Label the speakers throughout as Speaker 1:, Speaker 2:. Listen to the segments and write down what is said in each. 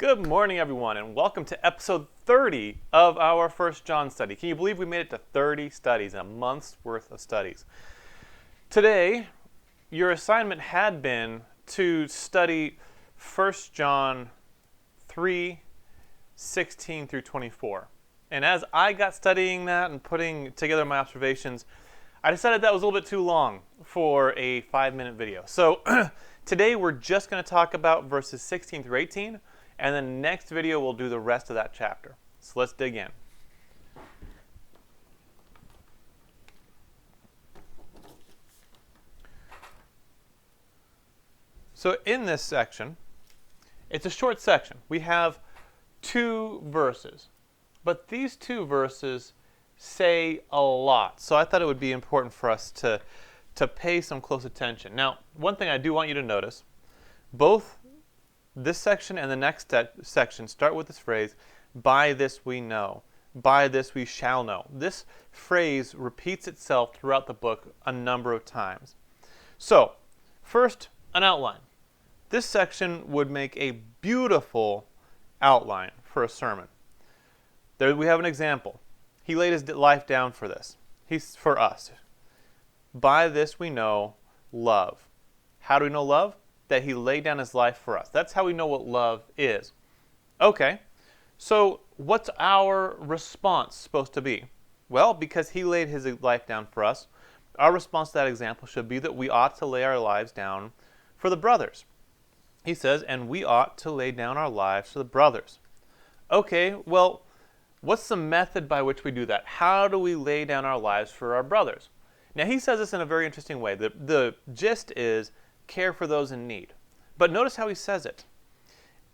Speaker 1: Good morning, everyone, and welcome to episode 30 of our First John study. Can you believe we made it to 30 studies in a month's worth of studies? Today, your assignment had been to study 1 John 3:16 through 24. And as I got studying that and putting together my observations, I decided that was a little bit too long for a 5-minute video. So today we're just going to talk about verses 16 through 18. And then next video, we'll do the rest of that chapter. So let's dig in. So in this section, it's a short section. We have 2 verses. But these 2 verses say a lot. So I thought it would be important for us to pay some close attention. Now, one thing I do want you to notice, both this section and the next section start with this phrase, by this we know, by this we shall know. This phrase repeats itself throughout the book a number of times. So, first, an outline. This section would make a beautiful outline for a sermon. There we have an example. He laid his life down for this. He's for us. By this we know love. How do we know love? That he laid down his life for us. That's how we know what love is. Okay, so what's our response supposed to be? Well, because he laid his life down for us, our response to that example should be that we ought to lay our lives down for the brothers. He says, and we ought to lay down our lives for the brothers. Okay, well, what's the method by which we do that? How do we lay down our lives for our brothers? Now, he says this in a very interesting way. The gist is, care for those in need. But notice how he says it.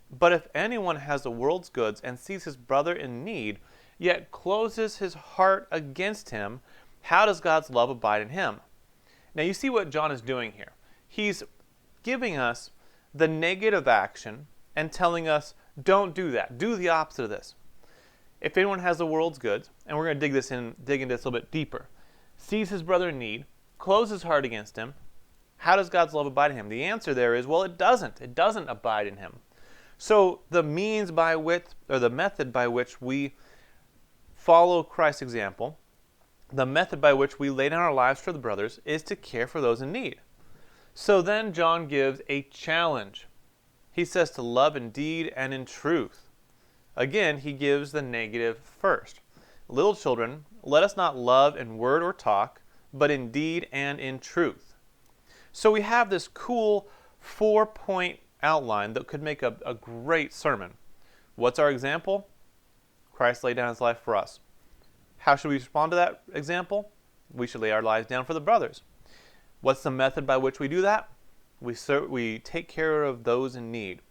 Speaker 1: But if anyone has the world's goods and sees his brother in need, yet closes his heart against him, how does God's love abide in him? Now you see what John is doing here. He's giving us the negative action and telling us, don't do that. Do the opposite of this. If anyone has the world's goods, and we're going to dig into this a little bit deeper, sees his brother in need, closes his heart against him, how does God's love abide in him? The answer there is, well, it doesn't. It doesn't abide in him. So the means by which, or the method by which we follow Christ's example, the method by which we lay down our lives for the brothers is to care for those in need. So then John gives a challenge. He says to love in deed and in truth. Again, he gives the negative first. Little children, let us not love in word or talk, but in deed and in truth. So we have this cool 4-point outline that could make a great sermon. What's our example? Christ laid down his life for us. How should we respond to that example? We should lay our lives down for the brothers. What's the method by which we do that? We take care of those in need.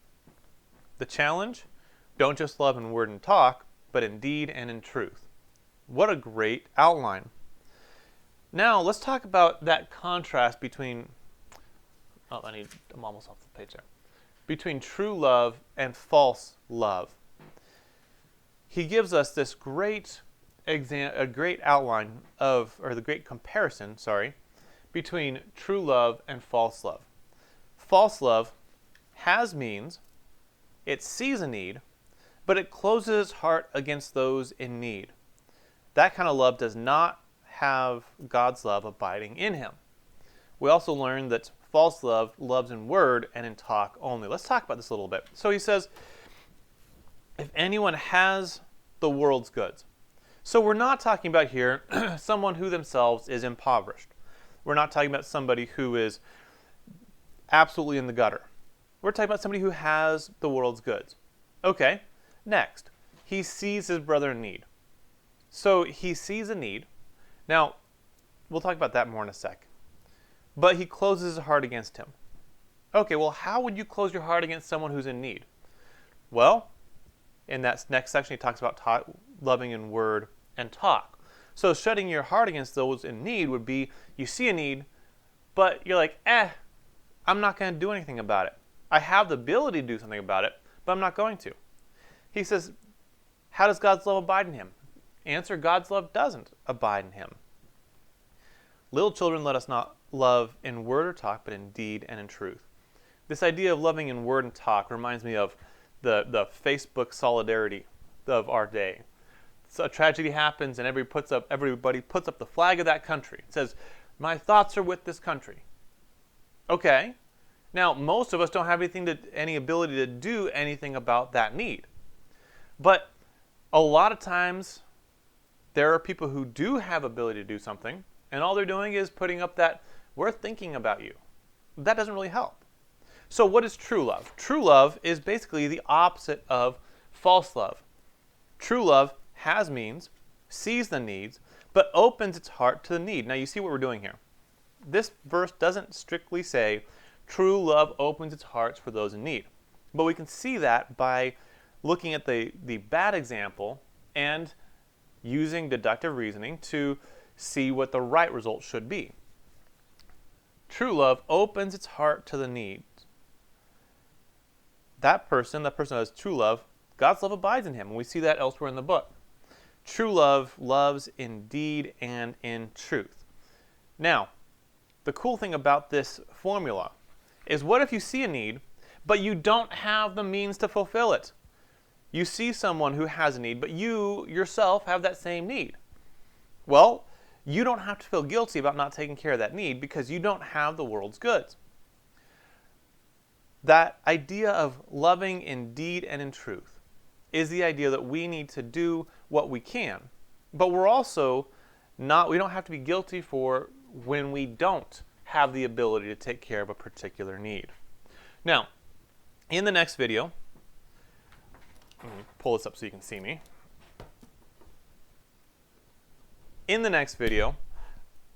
Speaker 1: The challenge? Don't just love in word and talk, but in deed and in truth. What a great outline. Now let's talk about that contrast between I'm almost off the page there. Between true love and false love. He gives us this great outline the great comparison, between true love and false love. False love has means, it sees a need, but it closes its heart against those in need. That kind of love does not have God's love abiding in him. We also learned that false love loves in word and in talk only. Let's talk about this a little bit. So he says, if anyone has the world's goods. So we're not talking about here someone who themselves is impoverished. We're not talking about somebody who is absolutely in the gutter. We're talking about somebody who has the world's goods. Okay, next. He sees his brother in need. So he sees a need. Now, we'll talk about that more in a sec. But he closes his heart against him. Okay, well, how would you close your heart against someone who's in need? Well, in that next section, he talks about loving in word and talk. So shutting your heart against those in need would be, you see a need, but you're like, I'm not going to do anything about it. I have the ability to do something about it, but I'm not going to. He says, how does God's love abide in him? Answer, God's love doesn't abide in him. Little children, let us not love in word or talk, but in deed and in truth. This idea of loving in word and talk reminds me of the Facebook solidarity of our day. So a tragedy happens and everybody puts up the flag of that country. It says, "My thoughts are with this country." Okay. Now, most of us don't have any ability to do anything about that need. But a lot of times, there are people who do have ability to do something, and all they're doing is putting up that, "We're thinking about you." That doesn't really help. So what is true love? True love is basically the opposite of false love. True love has means, sees the needs, but opens its heart to the need. Now you see what we're doing here. This verse doesn't strictly say true love opens its hearts for those in need. But we can see that by looking at the bad example and using deductive reasoning to see what the right result should be. True love opens its heart to the needs. That person who has true love, God's love abides in him. And we see that elsewhere in the book. True love loves in deed and in truth. Now, the cool thing about this formula is, what if you see a need, but you don't have the means to fulfill it? You see someone who has a need, but you yourself have that same need. Well, you don't have to feel guilty about not taking care of that need because you don't have the world's goods. That idea of loving in deed and in truth is the idea that we need to do what we can, but we don't have to be guilty for when we don't have the ability to take care of a particular need. Now, in the next video, let me pull this up so you can see me. In the next video,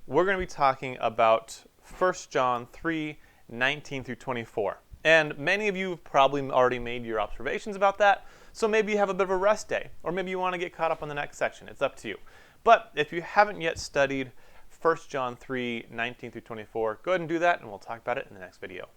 Speaker 1: we're going to be talking about 1 John 3:19 through 24. And many of you have probably already made your observations about that, so maybe you have a bit of a rest day, or maybe you want to get caught up on the next section. It's up to you. But if you haven't yet studied 1 John 3:19 through 24, go ahead and do that, and we'll talk about it in the next video.